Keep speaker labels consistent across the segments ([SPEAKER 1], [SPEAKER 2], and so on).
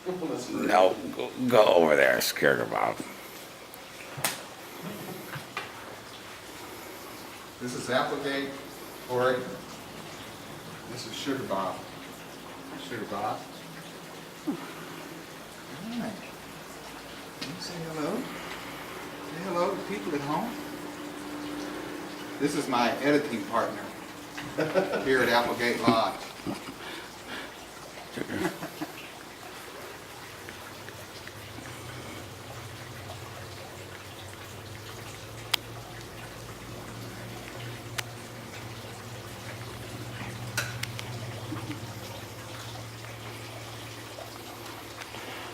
[SPEAKER 1] No, go over there, scared her Bob.
[SPEAKER 2] This is Applegate, Oregon. This is Sugar Bob. Sugar Bob. Hi. Can you say hello? Say hello to people at home. This is my editing partner here at Applegate Lodge.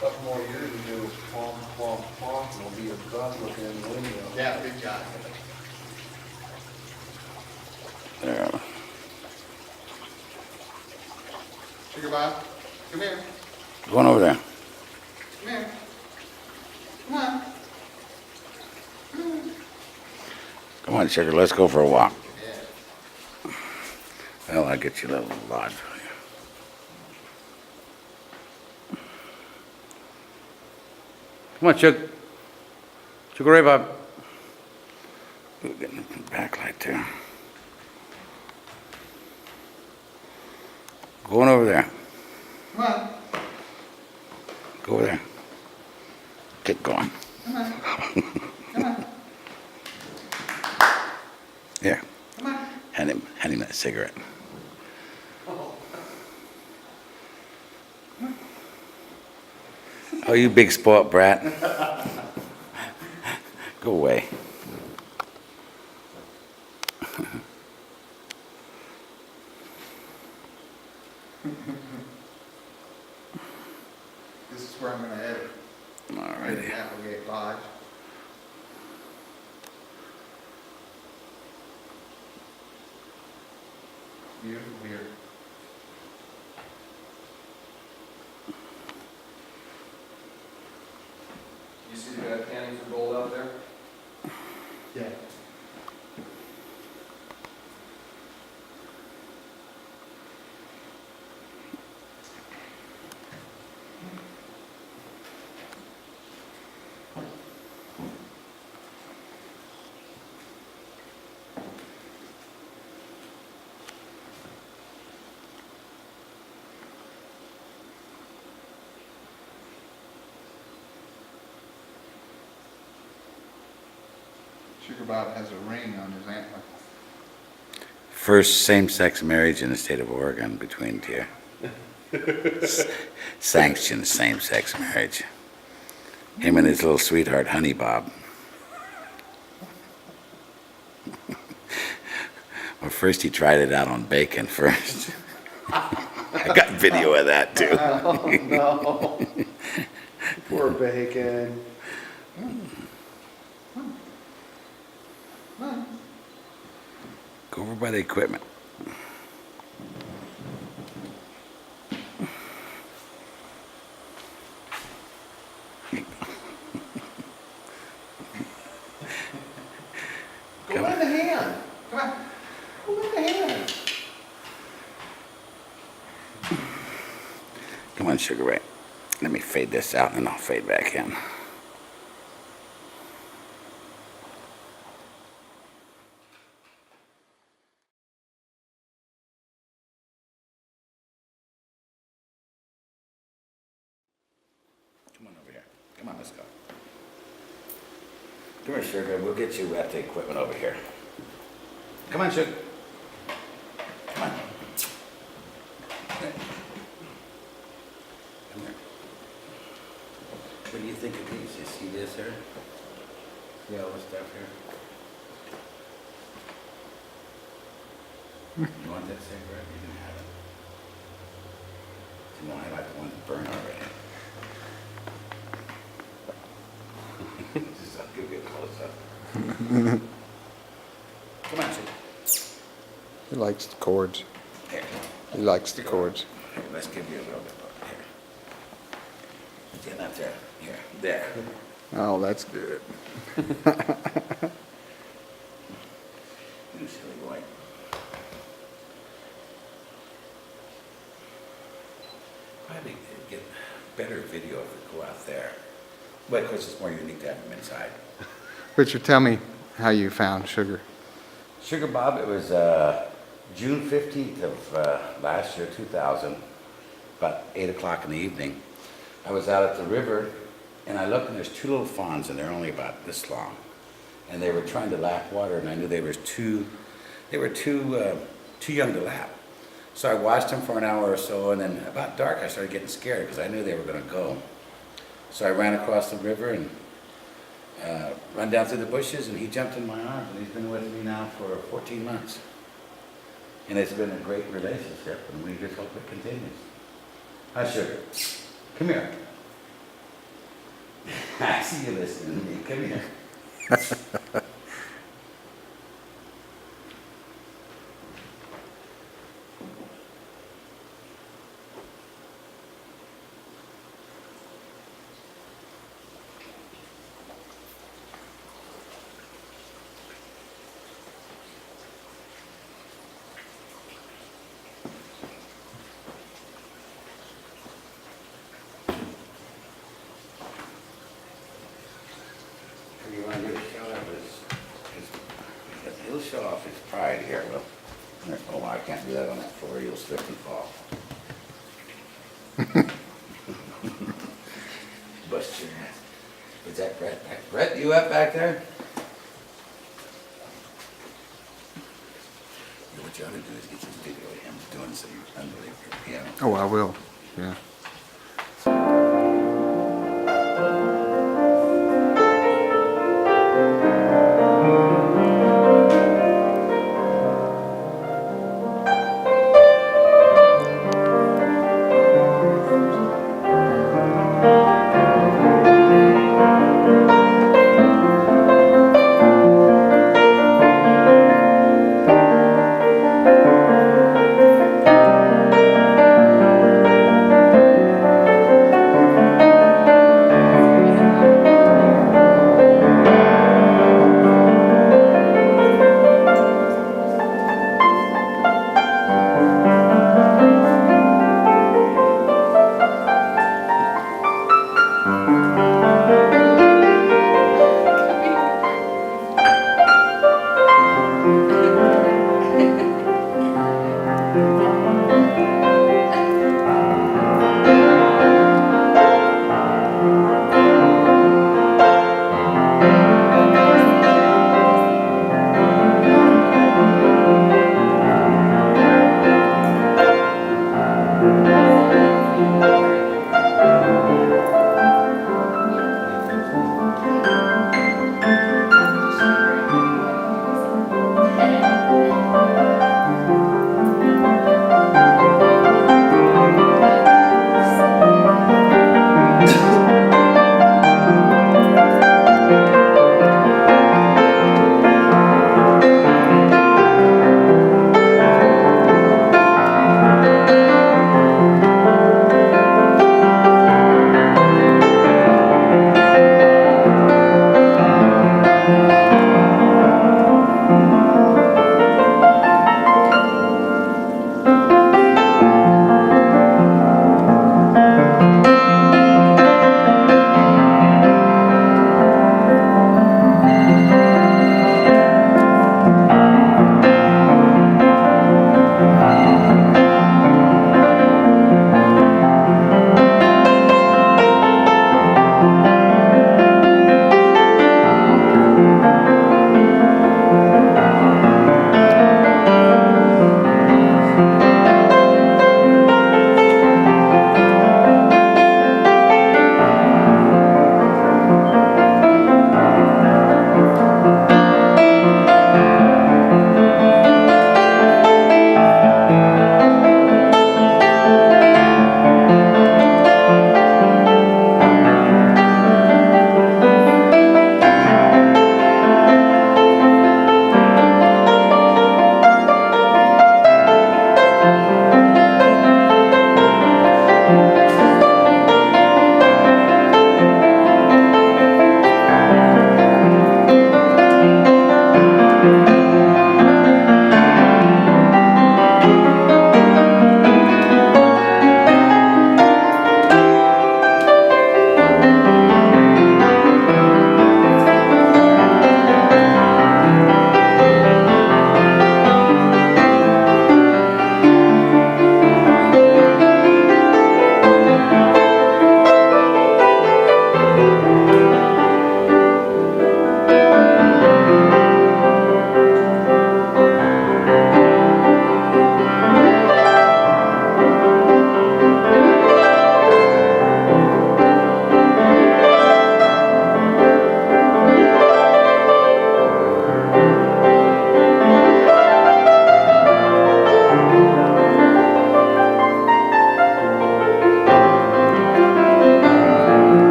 [SPEAKER 3] Couple more years and do plonk, plonk, plonk, and it'll be a bus looking in the window.
[SPEAKER 2] Yeah, big guy.
[SPEAKER 1] There.
[SPEAKER 2] Sugar Bob, come here.
[SPEAKER 1] Going over there.
[SPEAKER 2] Come here. Come on.
[SPEAKER 1] Come on, sugar, let's go for a walk.
[SPEAKER 2] Yeah.
[SPEAKER 1] Well, I'll get you a little lodge. Come on, Sugar. Sugar Ray Bob. We're getting the backlight there. Going over there.
[SPEAKER 2] Come on.
[SPEAKER 1] Go over there. Get going.
[SPEAKER 2] Come on. Come on.
[SPEAKER 1] Here,
[SPEAKER 2] Come on.
[SPEAKER 1] hand him that cigarette. Oh, you big spoiled brat. Go away.
[SPEAKER 2] This is where I'm going to edit.
[SPEAKER 1] All
[SPEAKER 2] Right
[SPEAKER 1] righty.
[SPEAKER 2] at Applegate Lodge. Beautiful here.
[SPEAKER 3] You see the guy canning for gold out there?
[SPEAKER 2] Yeah. Sugar Bob has a ring on his antler.
[SPEAKER 1] First same-sex marriage in the state of Oregon between two. Sanctioned same-sex marriage. Him and his little sweetheart, Honey Bob. Well, first he tried it out on bacon first. I got video of that too.
[SPEAKER 3] Oh, no. Poor bacon.
[SPEAKER 1] Go over by the equipment.
[SPEAKER 2] Go in the hand. Come on. Go in the hand.
[SPEAKER 1] Come on, Sugar Ray. Let me fade this out and I'll fade back in. Come on over here. Come on, let's go. Come here, Sugar. We'll get you at the equipment over here. Come on, Sugar. Come on. Come here. What do you think of these? You see this here? See all this stuff here? You want that cigarette? You can have it. You know, I like the ones that burn already. Just I'll give you a close up. Come on, Sugar.
[SPEAKER 4] He likes the cords.
[SPEAKER 1] Here.
[SPEAKER 4] He likes the cords.
[SPEAKER 1] Here, let's give you a little bit more. Here. Get up there. Here. There.
[SPEAKER 4] Oh, that's good.
[SPEAKER 1] You silly boy. Probably get better video if we go out there. But of course, it's more unique to have him inside.
[SPEAKER 4] Richard, tell me how you found Sugar.
[SPEAKER 1] Sugar Bob, it was June 15th of last year, 2000, about 8 o'clock in the evening. I was out at the river, and I looked, and there's two little fawns, and they're only about this long. And they were trying to lap water, and I knew they were too young to lap. So I watched them for an hour or so, and then about dark I started getting scared because I knew they were going to go. So I ran across the river and run down through the bushes, and he jumped in my arms, and he's been with me now for 14 months. And it's been a great relationship, and we just hope it continues. Hi, Sugar. Come here. I see you listening to me. Come here. You want to do a show off he'll show off his pride here, well. Oh, I can't do that on that floor, you'll slip and fall. Bust your ass. Is that Brett? Brett, you up back there? What you ought to do is get some video of him doing some unbelievable piano.
[SPEAKER 4] Oh, I will, yeah.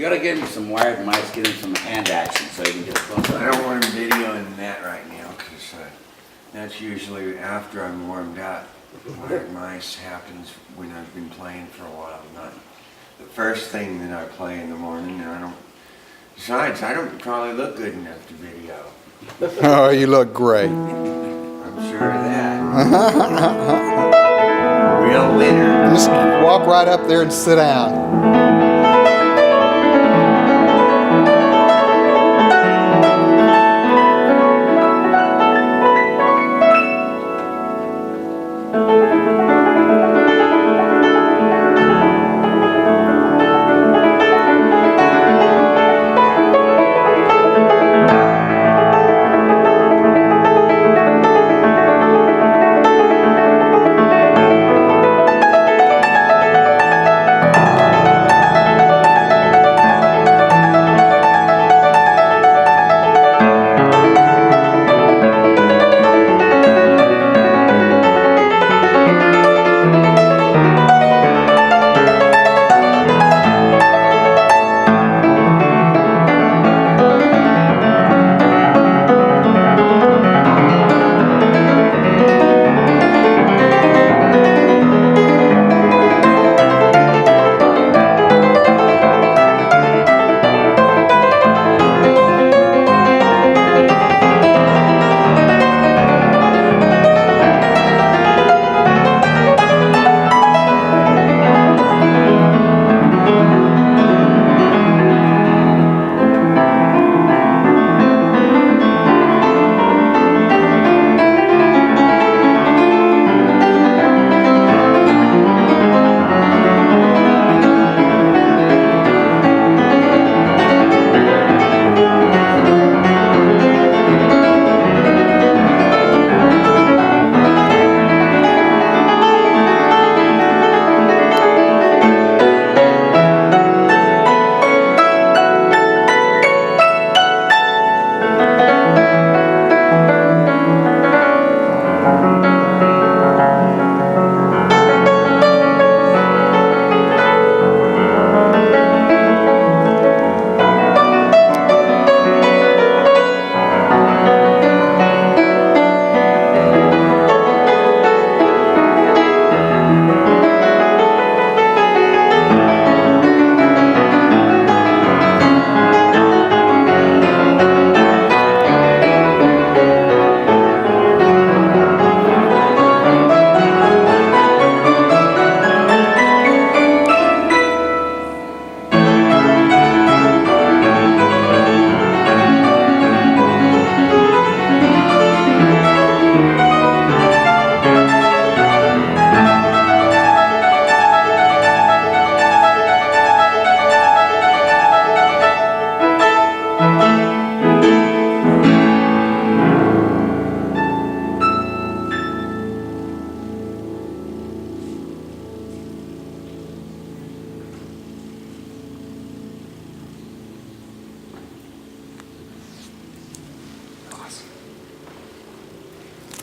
[SPEAKER 1] You gotta get him some wired mice, get him some hand action so you can get a close
[SPEAKER 5] I
[SPEAKER 1] up.
[SPEAKER 5] don't want him videoing that right now, because that's usually after I'm warmed up. Wired mice happens when I've been playing for a while, not the first thing that I play in the morning, and I don't, besides, I don't probably look good enough to video.
[SPEAKER 4] Oh, you look great.
[SPEAKER 5] I'm sure of that. Real winner.
[SPEAKER 4] Just walk right up there and sit down.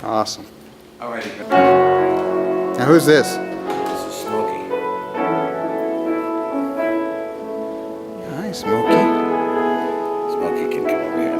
[SPEAKER 4] Awesome.
[SPEAKER 1] All righty.
[SPEAKER 4] Now, who's this?
[SPEAKER 1] This is Smokey.
[SPEAKER 4] Hi, Smokey.
[SPEAKER 1] Smokey can come over here.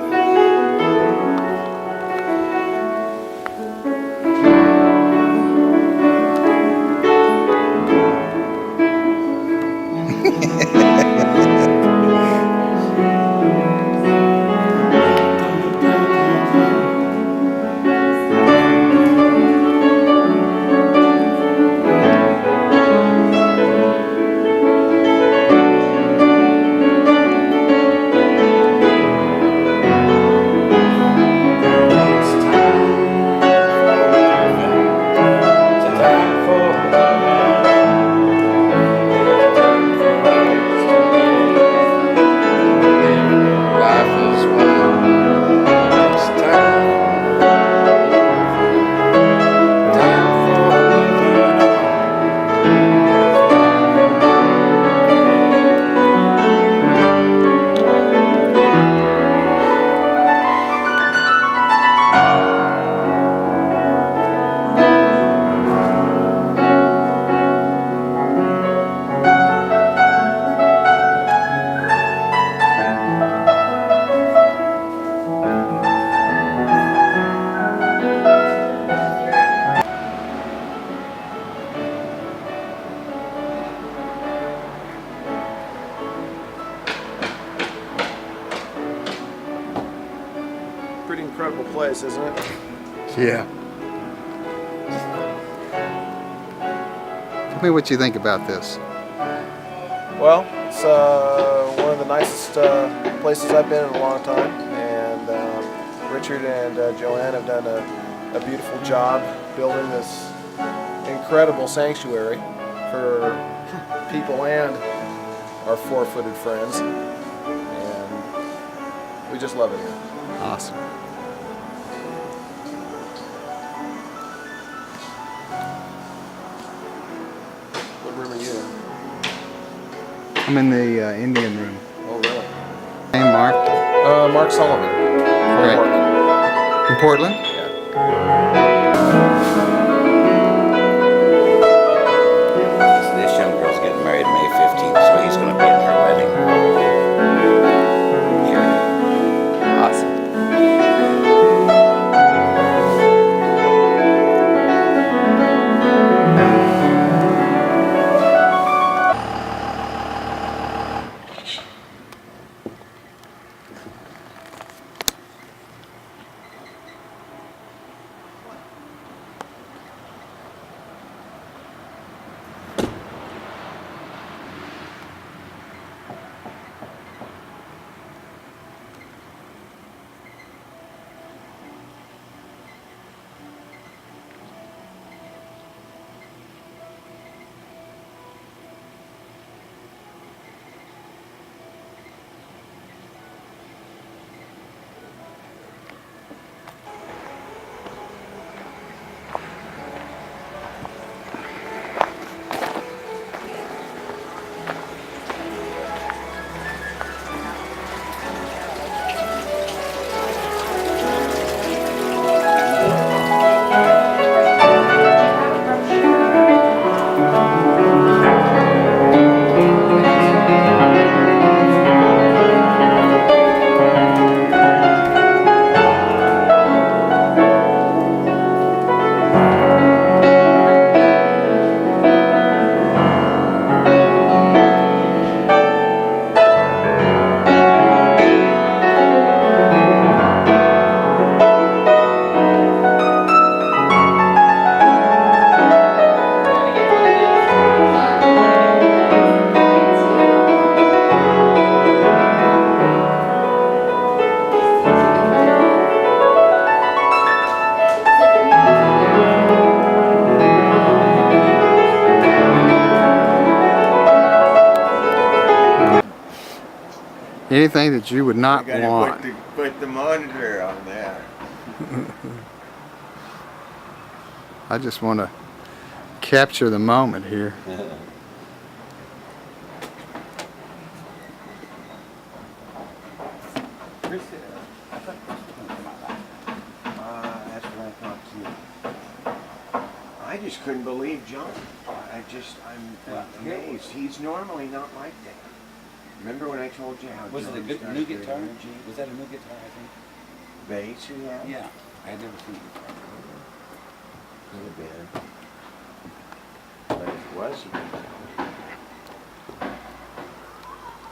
[SPEAKER 6] incredible place, isn't it?
[SPEAKER 4] Yeah. Tell me what you think about this.
[SPEAKER 6] Well, it's one of the nicest places I've been in a long time, and Richard and Joanne have done a beautiful job building this incredible sanctuary for people and our four-footed friends, and we just love it here.
[SPEAKER 4] Awesome.
[SPEAKER 6] What room are you in?
[SPEAKER 4] I'm in the Indian room.
[SPEAKER 6] Oh, really?
[SPEAKER 4] Hey, Mark.
[SPEAKER 6] Mark Sullivan.
[SPEAKER 4] Great.
[SPEAKER 6] Portland.
[SPEAKER 4] In Portland?
[SPEAKER 1] This young girl's getting married May 15th, so he's going to be in her wedding. Here.
[SPEAKER 4] Awesome. Anything that you would not
[SPEAKER 5] I gotta
[SPEAKER 4] want.
[SPEAKER 5] put the monitor on there.
[SPEAKER 4] I just want to capture the moment here.
[SPEAKER 5] That's what I thought too. I just couldn't believe John. I'm amazed. He's normally not like that. Remember when I told you how
[SPEAKER 1] Was it a
[SPEAKER 5] John's
[SPEAKER 1] good
[SPEAKER 5] got
[SPEAKER 1] new
[SPEAKER 5] good
[SPEAKER 1] guitar?
[SPEAKER 5] energy?
[SPEAKER 1] Was that a new guitar, I think?
[SPEAKER 5] Bass he had?
[SPEAKER 1] Yeah. I had never seen it before.
[SPEAKER 5] Could have been. But it was a good guitar.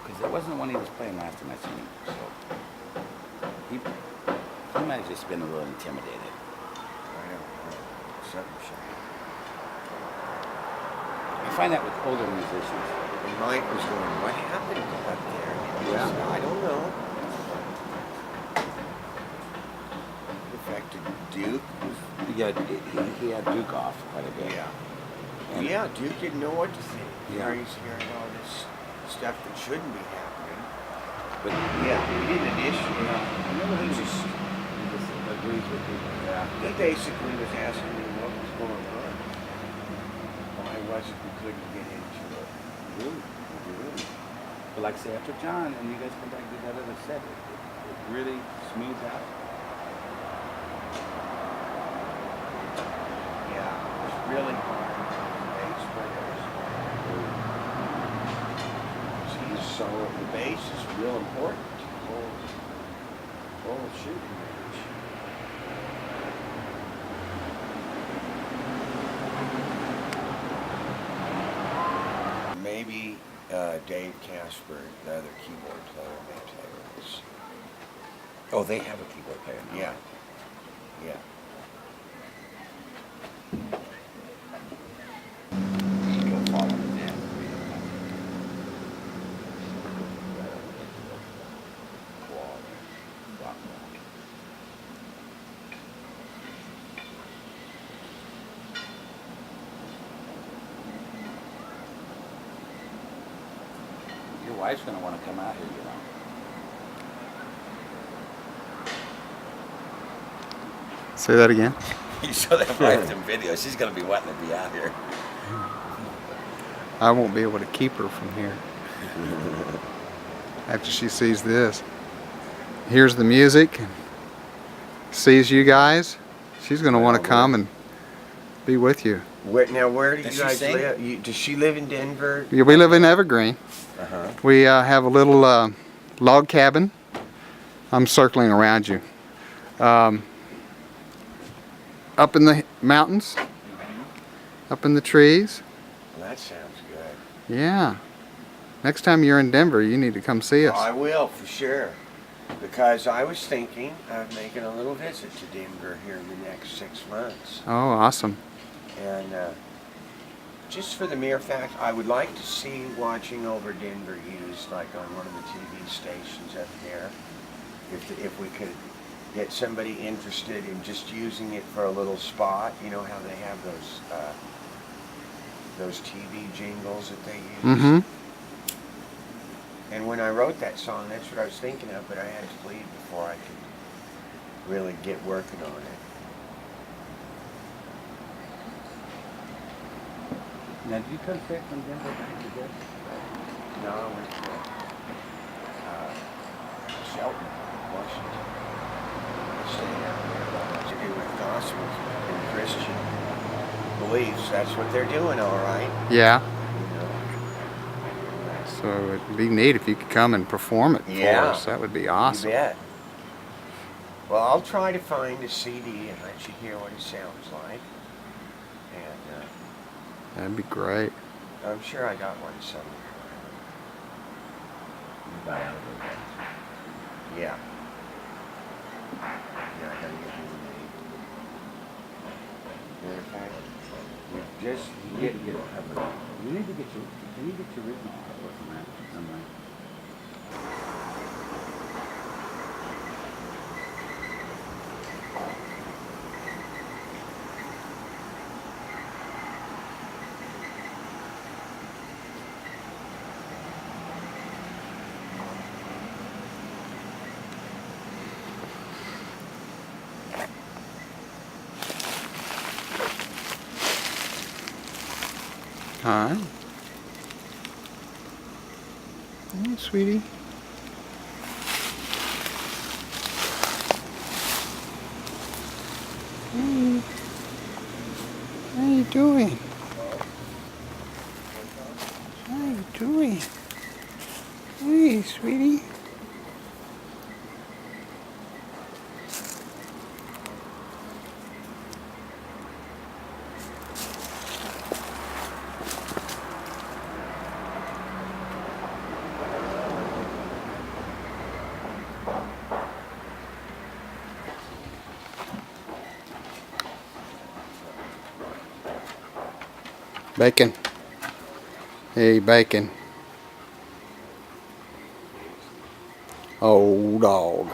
[SPEAKER 1] Because it wasn't the one he was playing last time I seen him. So he might have just been a little intimidated.
[SPEAKER 5] I don't know. Something shiny.
[SPEAKER 1] I find that with older musicians.
[SPEAKER 5] And Mike was going, what happened up there? And he said, I don't know. It affected Duke.
[SPEAKER 1] Yeah, he had Duke off quite a bit.
[SPEAKER 5] Yeah.
[SPEAKER 1] And
[SPEAKER 5] Yeah, Duke didn't know what to think.
[SPEAKER 1] Yeah.
[SPEAKER 5] He's hearing all this stuff that shouldn't be happening.
[SPEAKER 1] But
[SPEAKER 5] Yeah, he didn't initiate.
[SPEAKER 1] I remember he just agrees with people. Yeah.
[SPEAKER 5] He basically was asking me what was going on. Why wasn't we couldn't get into it?
[SPEAKER 1] Really? Really. But like I say, after John and you guys come back and did that other set, it really smoothed out.
[SPEAKER 5] Yeah, it was really hard. Bass players. So the bass is real important to the whole shooting range. Maybe Dave Casper, the other keyboard player, may play with us.
[SPEAKER 1] Oh, they have a keyboard player now.
[SPEAKER 5] Yeah. Yeah.
[SPEAKER 1] Go follow the dam. Your wife's gonna want to come out here, you know.
[SPEAKER 4] Say that again.
[SPEAKER 1] You show that wife some videos, she's gonna be wanting to be out here.
[SPEAKER 4] I won't be able to keep her from here after she sees this. Hears the music, and sees you guys. She's going to want to come and be with you.
[SPEAKER 5] Where do you
[SPEAKER 1] Does she
[SPEAKER 5] guys
[SPEAKER 1] sing?
[SPEAKER 5] live? Does she live in Denver?
[SPEAKER 4] Yeah, we live in Evergreen.
[SPEAKER 5] Uh-huh.
[SPEAKER 4] We have a little log cabin. I'm circling around you. Up in the mountains, up in the trees.
[SPEAKER 5] Well, that sounds good.
[SPEAKER 4] Yeah. Next time you're in Denver, you need to come see us.
[SPEAKER 5] I will, for sure. Because I was thinking of making a little visit to Denver here in the next 6 months.
[SPEAKER 4] Oh, awesome.
[SPEAKER 5] And just for the mere fact, I would like to see watching over Denver used like on one of the TV stations up there. If we could get somebody interested in just using it for a little spot, you know how they have those TV jingles that they use.
[SPEAKER 4] Mm-hmm.
[SPEAKER 5] And when I wrote that song, that's what I was thinking of, but I had to leave before I could really get working on it.
[SPEAKER 1] Now, did you come straight from Denver back to this?
[SPEAKER 5] No, I went to Shelton, Washington. Staying out there about what to do with gospel and Christian beliefs. That's what they're doing, all right.
[SPEAKER 4] Yeah.
[SPEAKER 5] You know.
[SPEAKER 4] So it'd be neat if you could come and perform it for
[SPEAKER 5] Yeah.
[SPEAKER 4] us. That would be
[SPEAKER 5] You
[SPEAKER 4] awesome.
[SPEAKER 5] bet. Well, I'll try to find a CD and let you hear what it sounds like. And
[SPEAKER 4] That'd be great.
[SPEAKER 5] I'm sure I got one somewhere.
[SPEAKER 1] You buy out of those.
[SPEAKER 5] Yeah. Yeah, I gotta get you the name. Matter of fact,
[SPEAKER 1] You need to get a cover. You need to get your written cover from that somewhere.
[SPEAKER 4] Hi. Hey, sweetie. Hey. How you doing? How you doing? Hey, sweetie. Bacon. Hey, Bacon. Oh, dog.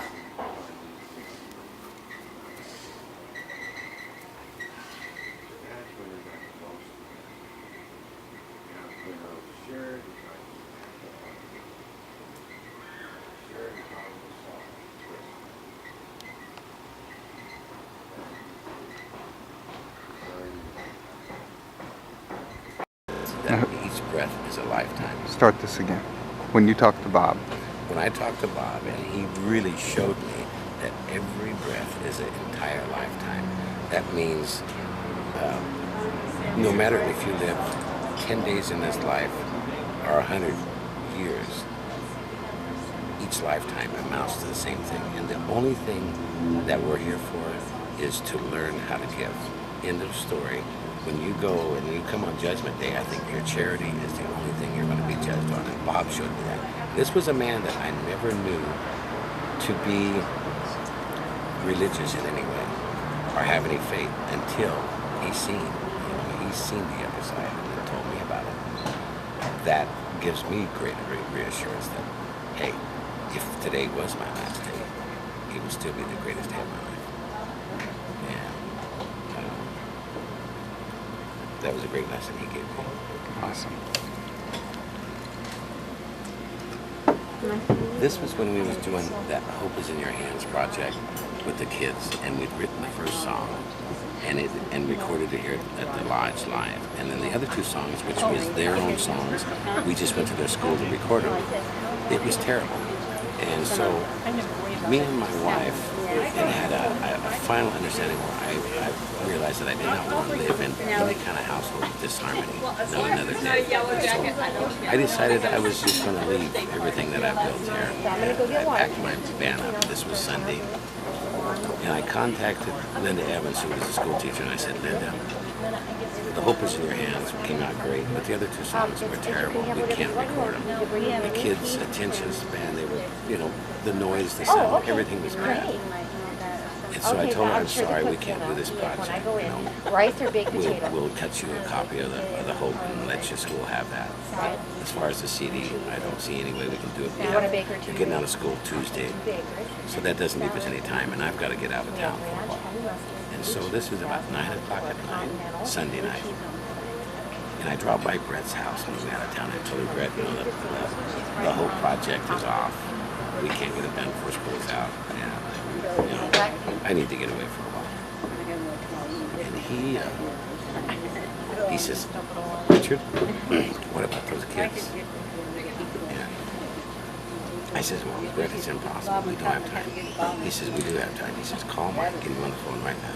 [SPEAKER 1] That each breath is a lifetime.
[SPEAKER 4] Start this again. When you talk to Bob.
[SPEAKER 1] When I talked to Bob, and he really showed me that every breath is an entire lifetime. That means no matter if you live 10 days in this life or 100 years, each lifetime amounts to the same thing. And the only thing that we're here for is to learn how to give. End of story. When you go and you come on Judgment Day, I think your charity is the only thing you're going to be judged on. And Bob showed me that. This was a man that I never knew to be religious in any way. or have any faith until he's seen the other side and told me about it. That gives me great reassurance that, hey, if today was my last day, it would still be the greatest day of my life. And that was a great lesson he gave me.
[SPEAKER 4] Awesome.
[SPEAKER 1] This was when we was doing that Hope is in Your Hands project with the kids, and we'd written the first song and recorded it here at the Lodge live. And then the other two songs, which was their own songs, we just went to their school to record them. It was terrible. And so me and my wife had a final understanding where I realized that I did not want to live in any kind of household of disharmony, not another day. So I decided I was just going to leave everything that I built here. And I packed my van up. This was Sunday. And I contacted Linda Evans, who was a school teacher, and I said, Linda, The Hope is in Your Hands came out great, but the other two songs were terrible. We can't record them. The kids' attention span, they were, the noise, the sound, everything was bad. And so I told her, I'm sorry, we can't do this project.
[SPEAKER 7] Rice or baked potato?
[SPEAKER 1] We'll cut you a copy of the Hope and let your school have that. As far as the CD, I don't see any way we can do it. We're getting out of school Tuesday, so that doesn't leave us any time, and I've got to get out of town for a while. And so this is about 9 o'clock at night, Sunday night. And I dropped by Brett's house on the way out of town. I told him, Brett, the Hope project is off. We can't get it done before school's out. And, I need to get away for a while. And he says, Richard, what about those kids? And I says, well, Brett, it's impossible. We don't have time. He says, we do have time. He says, call Mike, get him on the phone right now.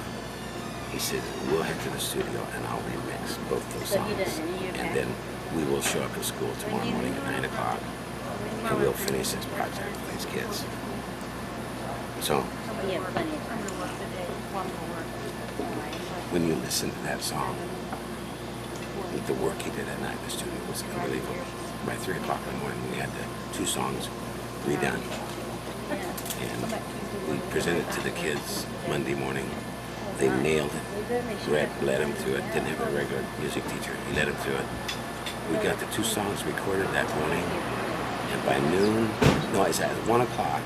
[SPEAKER 1] He says, we'll head to the studio and I'll remix both those songs. And then we will show up at school tomorrow morning at 9 o'clock and we'll finish this project for these kids. So, when you listen to that song, the work he did at night in the studio was unbelievable. By 3 o'clock in the morning, we had the 2 songs redone. And we presented to the kids Monday morning. They nailed it. Brett led them through it. Didn't have a regular music teacher. He led them through it. We got the 2 songs recorded that morning. And by noon, it's at 1 o'clock,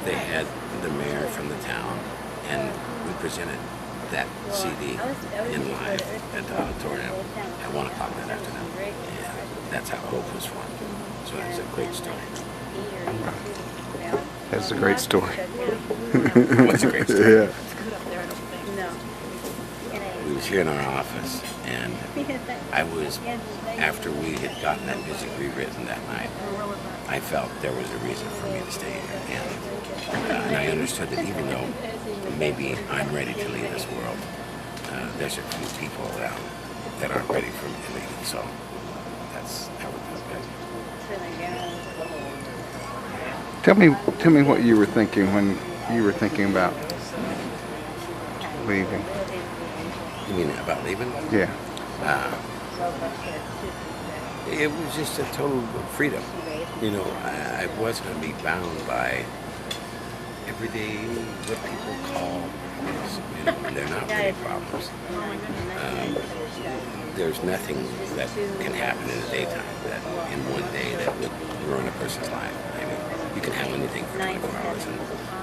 [SPEAKER 1] they had the mayor from the town. And we presented that CD in live at the auditorium at 1 o'clock that afternoon. And that's how Hope was formed. So that's a great story.
[SPEAKER 4] That's a great story.
[SPEAKER 1] What's a great story?
[SPEAKER 4] Yeah.
[SPEAKER 1] We was here in our office, and I was, after we had gotten that music rewritten that night, I felt there was a reason for me to stay here. And I understood that even though maybe I'm ready to leave this world, there's a few people around that aren't ready for me to leave. So that's how it feels good.
[SPEAKER 4] Tell me what you were thinking when you were thinking about leaving.
[SPEAKER 1] You mean about leaving?
[SPEAKER 4] Yeah.
[SPEAKER 1] It was just a total freedom. I wasn't going to be bound by everyday what people call problems. They're not really problems. There's nothing that can happen in the daytime that in one day that would ruin a person's life. I mean, you can have anything for 24 hours, and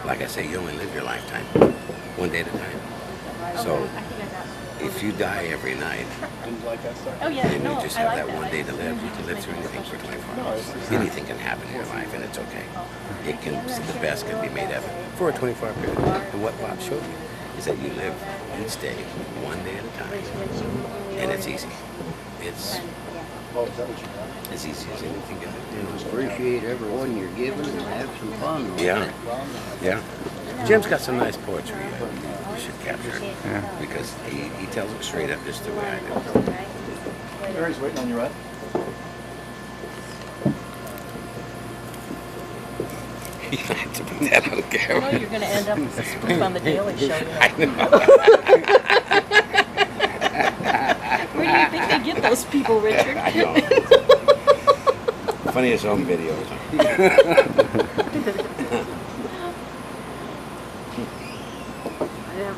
[SPEAKER 1] like I say, you only live your lifetime one day at a time. So if you die every night, and you just have that one day to live, you can live through anything for 24 hours. Anything can happen in your life, and it's okay. The best can be made of it for a 24-hour period. And what Bob showed you is that you live each day, one day at a time, and it's easy. It's as easy as anything can do.
[SPEAKER 8] Appreciate everyone you're giving and have some fun.
[SPEAKER 1] Yeah. Jim's got some nice poetry you should capture, because he tells it straight up just the way I do.
[SPEAKER 3] Mary's waiting on you, right?
[SPEAKER 1] You have to put that on camera.
[SPEAKER 7] You're going to end up with a spoof on the Daily Show.
[SPEAKER 1] I know.
[SPEAKER 7] Where do you think they get those people, Richard?
[SPEAKER 1] I know. Funniest home videos.
[SPEAKER 7] Yeah,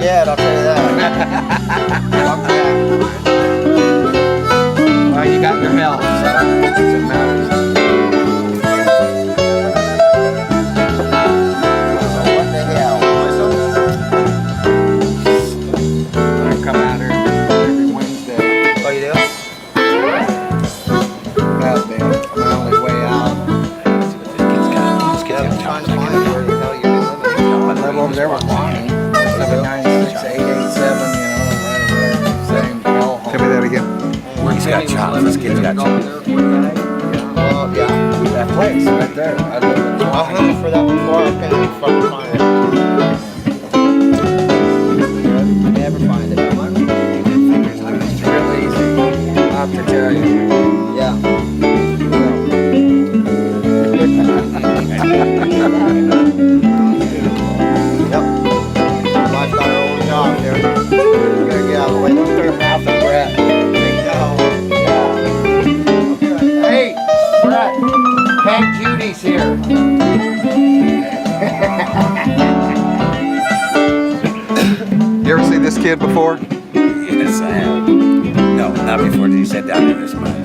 [SPEAKER 8] yet, I'll tell you that.
[SPEAKER 6] Well, you got your help, so that's what matters.
[SPEAKER 8] So what the hell?
[SPEAKER 6] I come out here every Wednesday.
[SPEAKER 8] Oh, you do?
[SPEAKER 6] Have been. I'm on my way out.
[SPEAKER 8] Just kept trying to find where the hell you're living.
[SPEAKER 6] I live over there with Lonnie. 796-887, you know, right over there. Same hell.
[SPEAKER 4] Tell me that again.
[SPEAKER 1] He's got chops. This kid's got chops.
[SPEAKER 8] Well, yeah.
[SPEAKER 6] That place right there. I live with
[SPEAKER 8] I'll
[SPEAKER 6] Lonnie.
[SPEAKER 8] hunt for that before I can fucking find it. Never find it.
[SPEAKER 6] It's real easy. I have to tell you.
[SPEAKER 8] Yeah. Aunt Judy's here.
[SPEAKER 4] You ever seen this kid before?
[SPEAKER 1] Yes, I have. No, not before he sat down in this mine.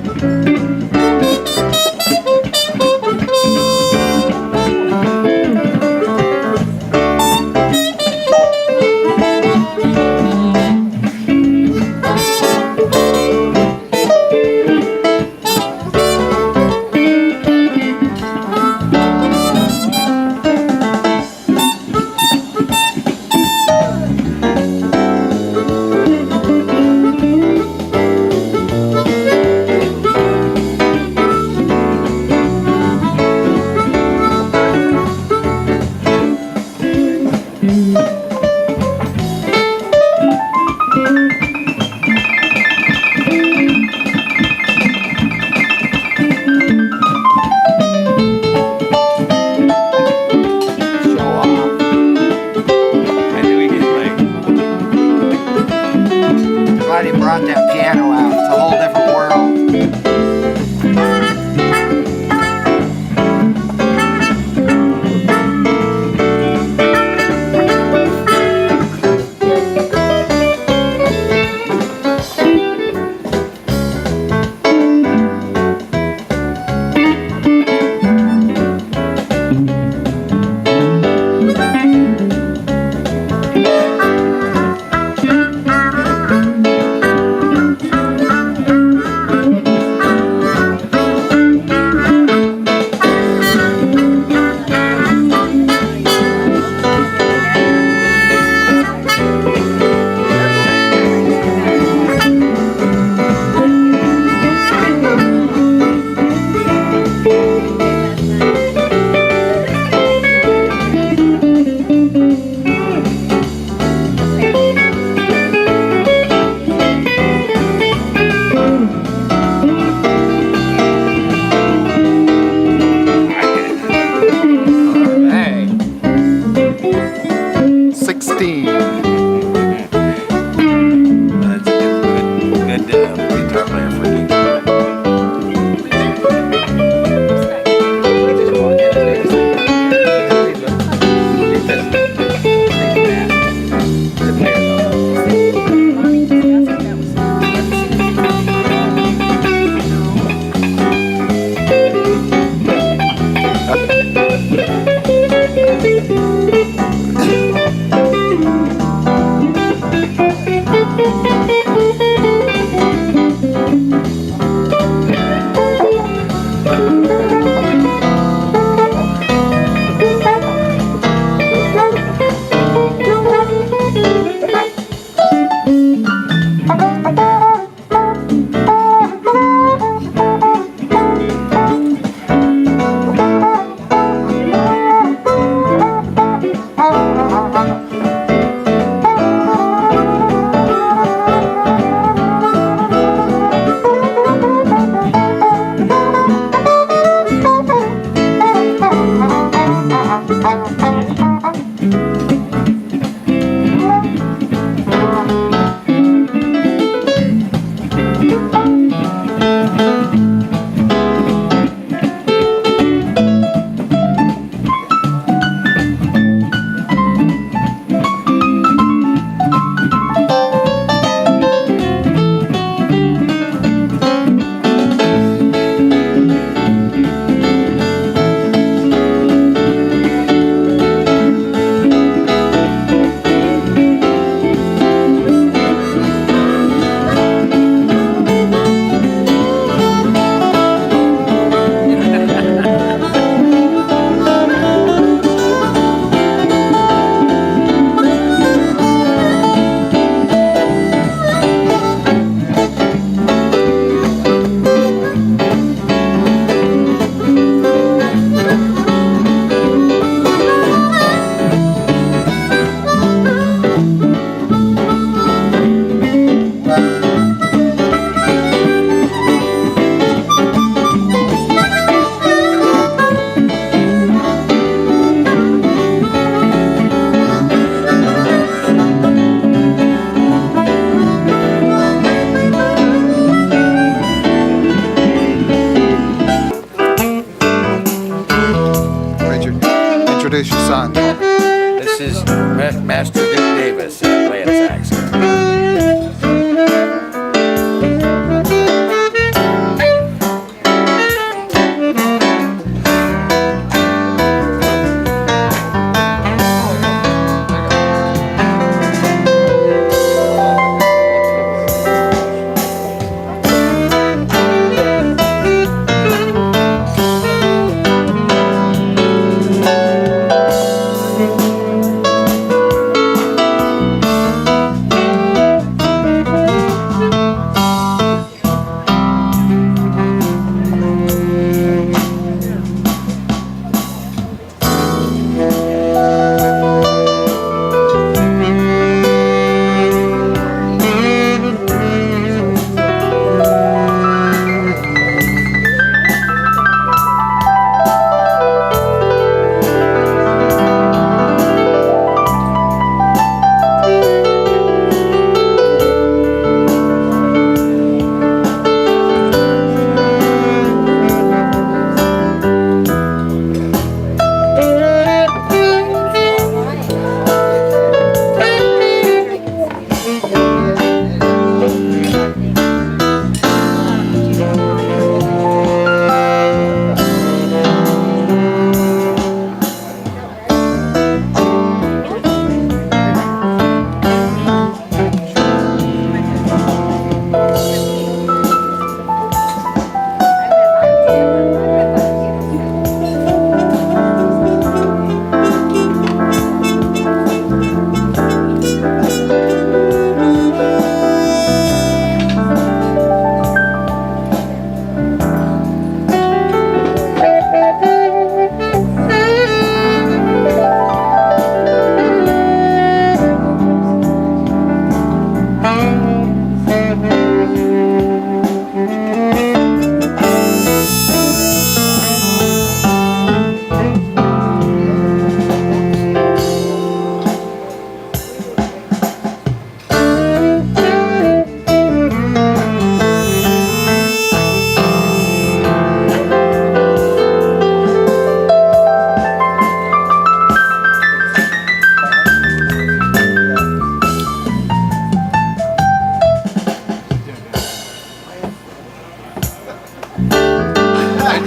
[SPEAKER 4] introduce your son.
[SPEAKER 1] This is Master Duke Davis playing sax.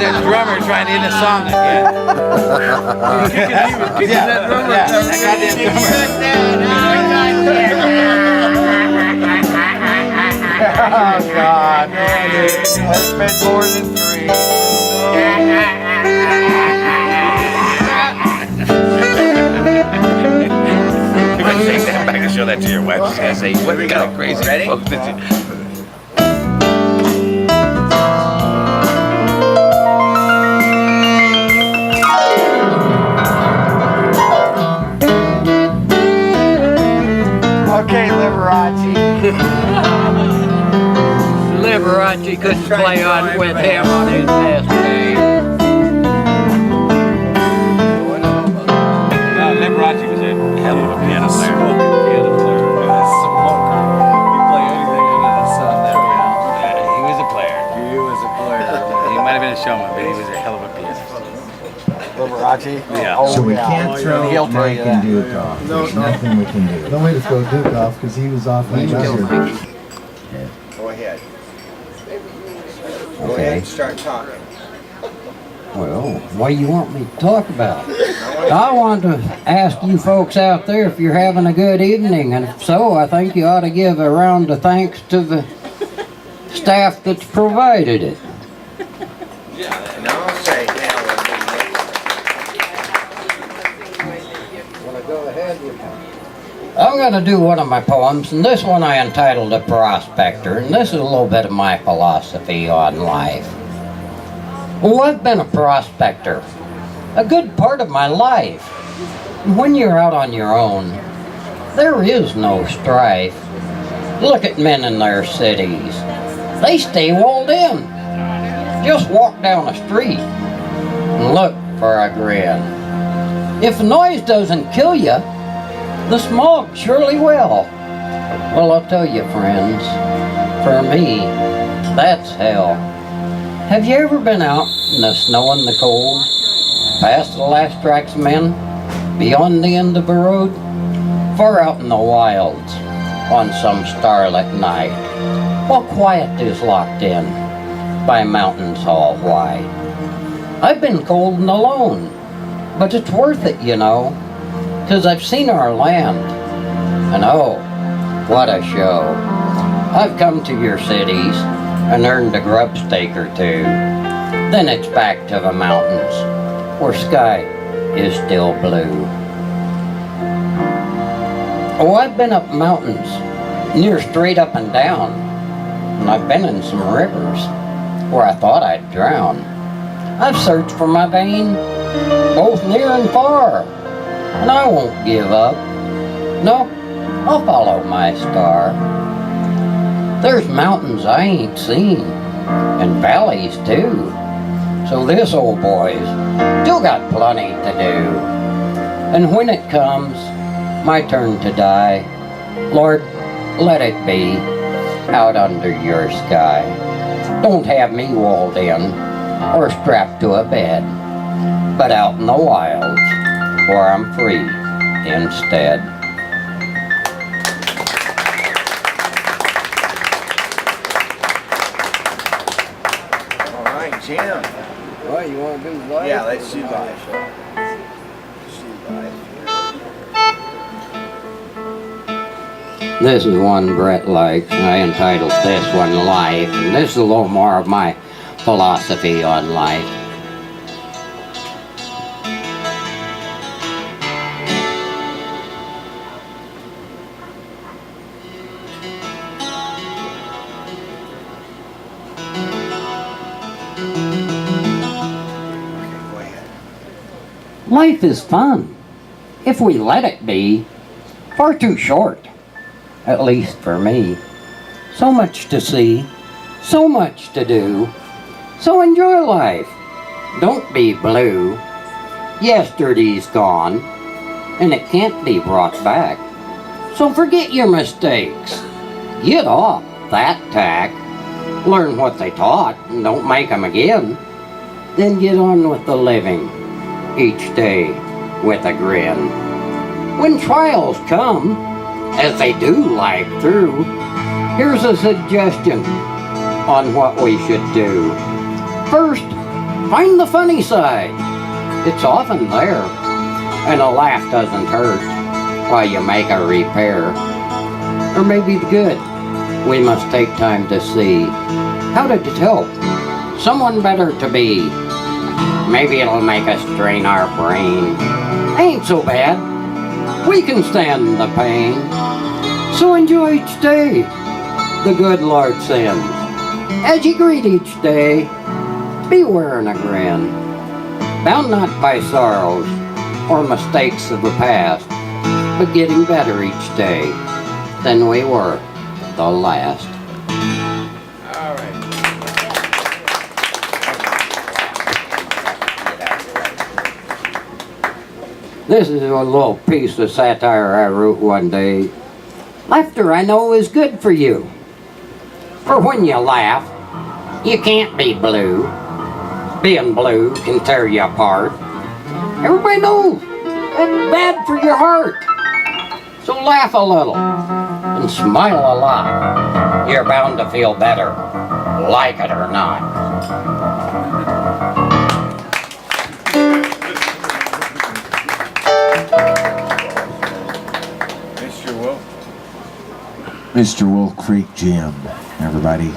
[SPEAKER 1] The drummer trying to end the song again. Yeah, that goddamn
[SPEAKER 6] Oh God, that's been more than 3.
[SPEAKER 1] Take that back and show that to your wife. She's gonna say, "What kind of crazy folk did you?"
[SPEAKER 6] Okay, Liberace.
[SPEAKER 9] Liberace couldn't play on with him on his best day.
[SPEAKER 1] Liberace was a hell of a piano player. He was a player. He might have been a showman, but he was a hell of a pianist.
[SPEAKER 6] Liberace?
[SPEAKER 1] Yeah.
[SPEAKER 6] Oh,
[SPEAKER 8] So we
[SPEAKER 6] yeah.
[SPEAKER 8] can't throw
[SPEAKER 6] He'll tell
[SPEAKER 8] Mike
[SPEAKER 6] you
[SPEAKER 8] and
[SPEAKER 6] that.
[SPEAKER 8] Duke off. There's nothing we can do.
[SPEAKER 10] No way to throw Duke off because he was off last year.
[SPEAKER 6] Go ahead. Go ahead and start talking.
[SPEAKER 9] Well, what do you want me to talk about? I want to ask you folks out there if you're having a good evening, and if so, I think you ought to give a round of thanks to the staff that's provided it.
[SPEAKER 6] And I'll say now.
[SPEAKER 9] I'm going to do one of my poems, and this one I entitled A Prospector, and this is a little bit of my philosophy on life. Well, I've been a prospector a good part of my life. And when you're out on your own, there is no strife. Look at men in their cities. They stay walled in. Just walk down the street and look for a grin. If noise doesn't kill you, the smog surely will. Well, I'll tell you, friends, for me, that's hell. Have you ever been out in the snow and the cold, past the last tracks of men, beyond the end of the road, far out in the wilds, on some starlit night, while quiet is locked in by mountains all white. I've been cold and alone, but it's worth it, you know, 'cause I've seen our land, and oh, what a show. I've come to your cities and earned a grub stake or two. Then it's back to the mountains, where sky is still blue. Oh, I've been up mountains, near straight up and down, and I've been in some rivers where I thought I'd drown. I've searched for my vein, both near and far, and I won't give up. No, I'll follow my star. There's mountains I ain't seen, and valleys too. So this old boy's still got plenty to do. And when it comes my turn to die, Lord, let it be out under your sky. Don't have me walled in or strapped to a bed, but out in the wilds where I'm free instead.
[SPEAKER 5] All right, Jim.
[SPEAKER 8] Well, you want to do live?
[SPEAKER 5] Yeah, let's do live.
[SPEAKER 9] This is one Brett likes, and I entitled this one Life, and this is a little more of my philosophy on life. Life is fun, if we let it be. Far too short, at least for me. So much to see, so much to do. So enjoy life, don't be blue. Yesterday's gone, and it can't be brought back. So forget your mistakes, get off that tack. Learn what they taught, and don't make them again. Then get on with the living, each day with a grin. When trials come, as they do life through, here's a suggestion on what we should do. First, find the funny side. It's often there, and a laugh doesn't hurt while you make a repair. Or maybe the good we must take time to see. How did it help someone better to be? Maybe it'll make us strain our brain. Ain't so bad, we can stand the pain. So enjoy each day the good Lord sends. As you greet each day, be wearing a grin. Bound not by sorrows or mistakes of the past, but getting better each day than we were the last.
[SPEAKER 1] All right.
[SPEAKER 9] This is a little piece of satire I wrote one day. Laughter, I know, is good for you. For when you laugh, you can't be blue. Being blue can tear you apart. Everybody knows that's bad for your heart. So laugh a little and smile a lot. You're bound to feel better, like it or not.
[SPEAKER 5] Mr. Wolf Creek Gym, everybody.